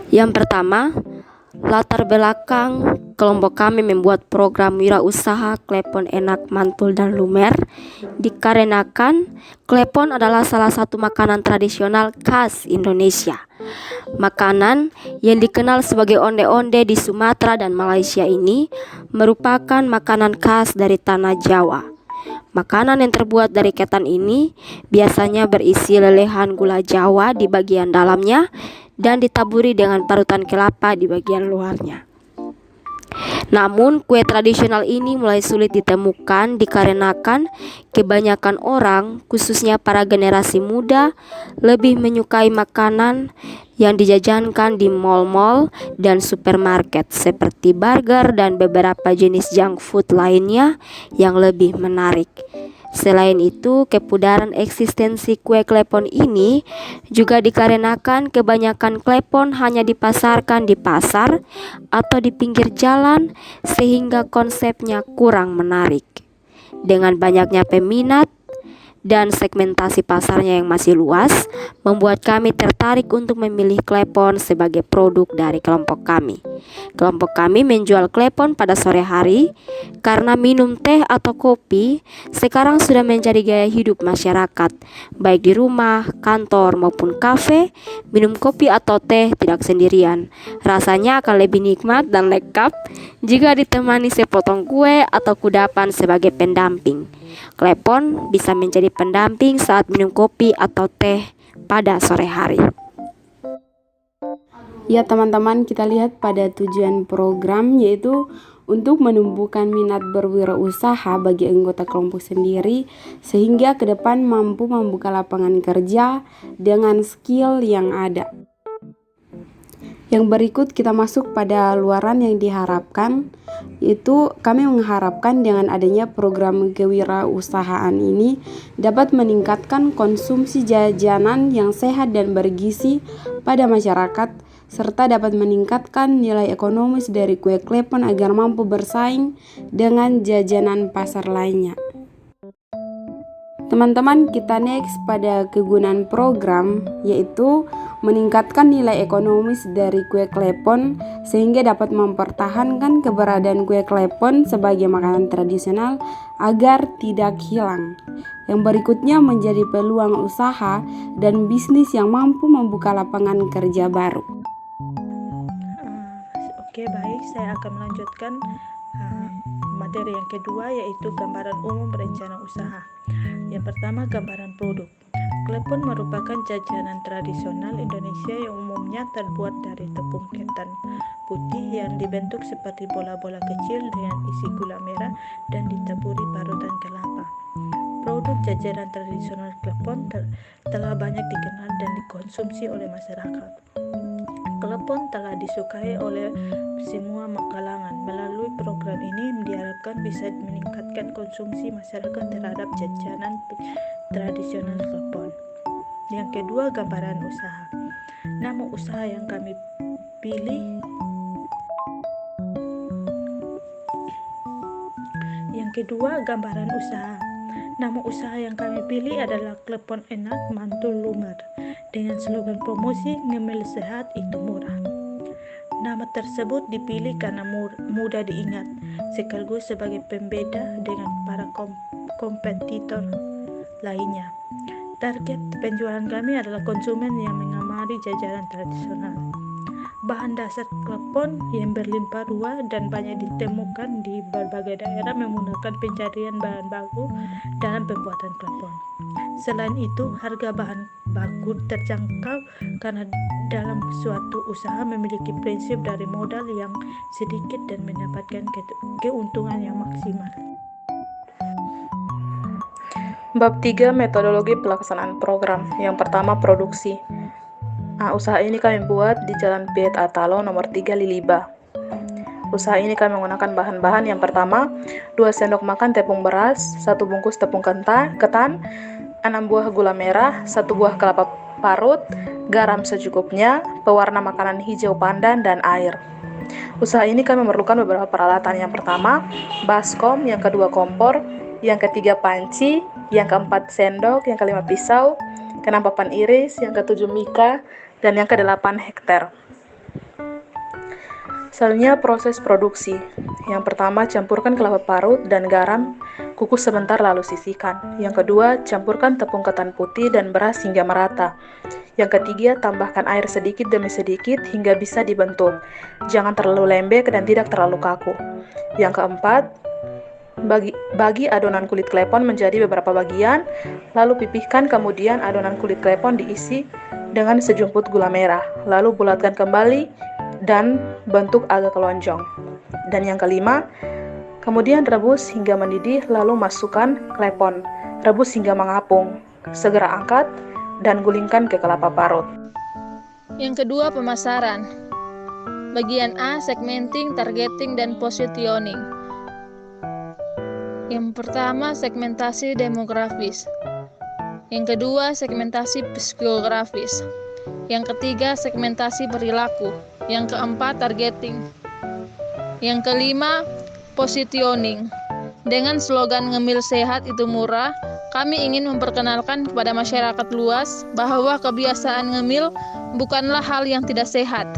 Yang pertama, latar belakang kelompok kami membuat program wirausaha klepon enak mantul dan lumer dikarenakan klepon adalah salah satu makanan tradisional khas Indonesia. Makanan yang dikenal sebagai onde-onde di Sumatera dan Malaysia ini merupakan makanan khas dari tanah Jawa. Makanan yang terbuat dari ketan ini biasanya berisi lelehan gula Jawa di bagian dalamnya dan ditaburi dengan parutan kelapa di bagian luarnya. Namun, kue tradisional ini mulai sulit ditemukan dikarenakan kebanyakan orang, khususnya para generasi muda, lebih menyukai makanan yang dijajankan di mal-mal dan supermarket seperti burger dan beberapa jenis junk food lainnya yang lebih menarik. Selain itu, kepudaran eksistensi kue klepon ini juga dikarenakan kebanyakan klepon hanya dipasarkan di pasar atau di pinggir jalan sehingga konsepnya kurang menarik. Dengan banyaknya peminat dan segmentasi pasarnya yang masih luas, membuat kami tertarik untuk memilih klepon sebagai produk dari kelompok kami. Kelompok kami menjual klepon pada sore hari karena minum teh atau kopi sekarang sudah menjadi gaya hidup masyarakat, baik di rumah, kantor maupun kafe. Minum kopi atau teh tidak sendirian, rasanya akan lebih nikmat dan lengkap jika ditemani sepotong kue atau kudapan sebagai pendamping. Klepon bisa menjadi pendamping saat minum kopi atau teh pada sore hari. Ya teman-teman, kita lihat pada tujuan program yaitu untuk menumbuhkan minat berwirausaha bagi anggota kelompok sendiri sehingga ke depan mampu membuka lapangan kerja dengan skill yang ada. Yang berikut kita masuk pada luaran yang diharapkan, yaitu kami mengharapkan dengan adanya program kewirausahaan ini dapat meningkatkan konsumsi jajanan yang sehat dan bergizi pada masyarakat, serta dapat meningkatkan nilai ekonomis dari kue klepon agar mampu bersaing dengan jajanan pasar lainnya. Teman-teman, kita next pada kegunaan program, yaitu meningkatkan nilai ekonomis dari kue klepon sehingga dapat mempertahankan keberadaan kue klepon sebagai makanan tradisional agar tidak hilang. Yang berikutnya menjadi peluang usaha dan bisnis yang mampu membuka lapangan kerja baru. Oke, baik, saya akan melanjutkan materi yang kedua, yaitu gambaran umum rencana usaha. Yang pertama, gambaran produk. Klepon merupakan jajanan tradisional Indonesia yang umumnya terbuat dari tepung ketan putih yang dibentuk seperti bola-bola kecil dengan isi gula merah dan ditaburi parutan kelapa. Produk jajanan tradisional klepon telah banyak dikenal dan dikonsumsi oleh masyarakat. Klepon telah disukai oleh semua kalangan. Melalui program ini diharapkan bisa meningkatkan konsumsi masyarakat terhadap jajanan tradisional klepon. Yang kedua, gambaran usaha. Nama usaha yang kami pilih Nama usaha yang kami pilih adalah Klepon Enak Mantul Lumer dengan slogan promosi ngemil sehat itu murah. Nama tersebut dipilih karena mudah diingat sekaligus sebagai pembeda dengan para kompetitor lainnya. Target penjualan kami adalah konsumen yang mengemari jajanan tradisional. Bahan dasar klepon yang berlimpah ruah dan banyak ditemukan di berbagai daerah menggunakan pencarian bahan baku dalam pembuatan klepon. Selain itu, harga bahan baku terjangkau karena dalam suatu usaha memiliki prinsip dari modal yang sedikit dan mendapatkan keuntungan yang maksimal. Bab 3, metodologi pelaksanaan program. Yang pertama, produksi. Usaha ini kami buat di Jalan Piet Atalo nomor 3 Liliba. Usaha ini kami menggunakan bahan-bahan. Yang pertama, 2 sendok makan tepung beras, 1 bungkus tepung ketan, 6 buah gula merah, 1 buah kelapa parut, garam secukupnya, pewarna makanan hijau pandan, dan air. Usaha ini kami memerlukan beberapa peralatan. Yang pertama, baskom, yang kedua kompor, yang ketiga panci, yang keempat sendok, yang kelima pisau, keenam papan iris, yang ketujuh mika, dan yang ke-8 hektar. Selanjutnya proses produksi. Yang pertama, campurkan kelapa parut dan garam, kukus sebentar lalu sisihkan. Yang kedua, campurkan tepung ketan putih dan beras hingga merata. Yang ketiga, tambahkan air sedikit demi sedikit hingga bisa dibentuk. Jangan terlalu lembek dan tidak terlalu kaku. Yang keempat, bagi adonan kulit klepon menjadi beberapa bagian, lalu pipihkan, kemudian adonan kulit klepon diisi dengan sejumput gula merah, lalu bulatkan kembali dan bentuk agak lonjong. Dan yang kelima, kemudian rebus hingga mendidih, lalu masukkan klepon, rebus hingga mengapung, segera angkat dan gulingkan ke kelapa parut. Yang kedua, pemasaran. Bagian A, segmenting, targeting, dan positioning. Yang pertama, segmentasi demografis. Yang kedua, segmentasi psikografis. Yang ketiga, segmentasi perilaku. Yang keempat, targeting. Yang kelima, positioning. Dengan slogan ngemil sehat itu murah, kami ingin memperkenalkan kepada masyarakat luas bahwa kebiasaan ngemil bukanlah hal yang tidak sehat.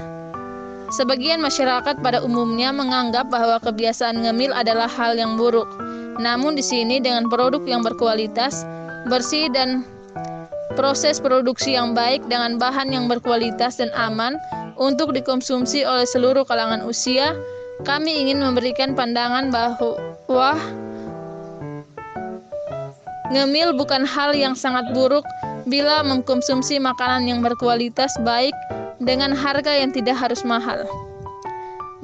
Sebagian masyarakat pada umumnya menganggap bahwa kebiasaan ngemil adalah hal yang buruk. Namun di sini dengan produk yang berkualitas, bersih dan proses produksi yang baik dengan bahan yang berkualitas dan aman untuk dikonsumsi oleh seluruh kalangan usia, kami ingin memberikan pandangan bahwa ngemil bukan hal yang sangat buruk bila mengkonsumsi makanan yang berkualitas baik dengan harga yang tidak harus mahal.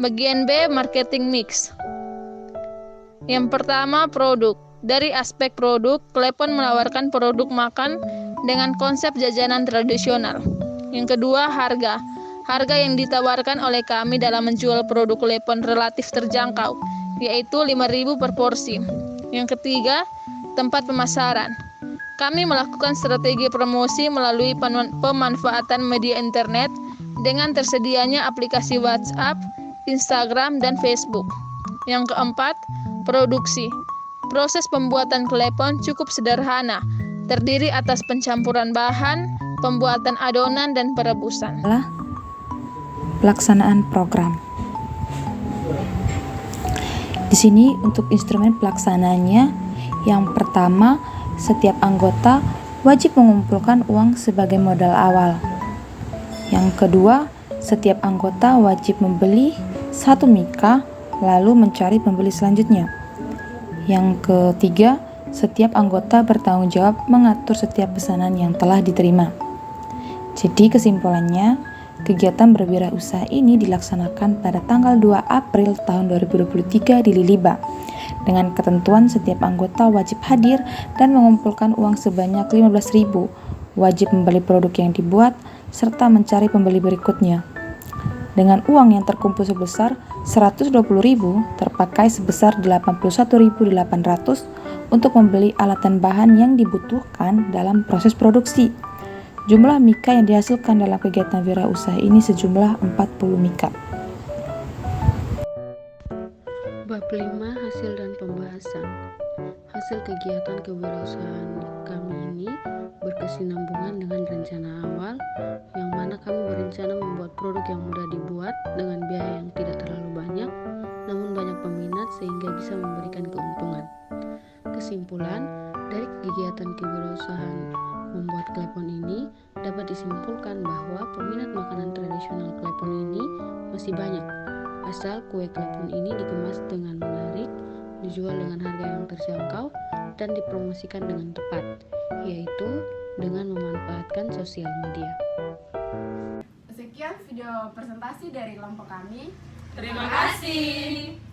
Bagian B, marketing mix. Yang pertama, produk. Dari aspek produk, Klepon menawarkan produk makan dengan konsep jajanan tradisional. Yang kedua, harga. Harga yang ditawarkan oleh kami dalam menjual produk Klepon relatif terjangkau, yaitu 5.000 per porsi. Yang ketiga, tempat pemasaran. Kami melakukan strategi promosi melalui pemanfaatan media internet dengan tersedianya aplikasi WhatsApp, Instagram, dan Facebook. Yang keempat, produksi. Proses pembuatan klepon cukup sederhana, terdiri atas pencampuran bahan, pembuatan adonan, dan perebusan. Pelaksanaan program. Di sini untuk instrumen pelaksananya, yang pertama, setiap anggota wajib mengumpulkan uang sebagai modal awal. Yang kedua, setiap anggota wajib membeli 1 mika, lalu mencari pembeli selanjutnya. Yang ketiga, setiap anggota bertanggung jawab mengatur setiap pesanan yang telah diterima. Jadi kesimpulannya, kegiatan berwirausaha ini dilaksanakan pada tanggal 2 April tahun 2023 di Liliba. Dengan ketentuan setiap anggota wajib hadir dan mengumpulkan uang sebanyak 15.000, wajib membeli produk yang dibuat, serta mencari pembeli berikutnya. Dengan uang yang terkumpul sebesar 120.000, terpakai sebesar 81.800 untuk membeli alat dan bahan yang dibutuhkan dalam proses produksi. Jumlah mika yang dihasilkan dalam kegiatan wirausaha ini sejumlah 40 mika. Bab 5, hasil dan pembahasan. Hasil kegiatan kewirausahaan kami ini berkesinambungan dengan rencana awal, yang mana kami berencana membuat produk yang mudah dibuat dengan biaya yang tidak terlalu banyak, namun banyak peminat sehingga bisa memberikan keuntungan. Kesimpulan, dari kegiatan kewirausahaan membuat klepon ini dapat disimpulkan bahwa peminat makanan tradisional klepon ini masih banyak, asal kue klepon ini dikemas dengan menarik, dijual dengan harga yang terjangkau, dan dipromosikan dengan tepat, yaitu dengan memanfaatkan sosial media. Sekian video presentasi dari kelompok kami. Terima kasih.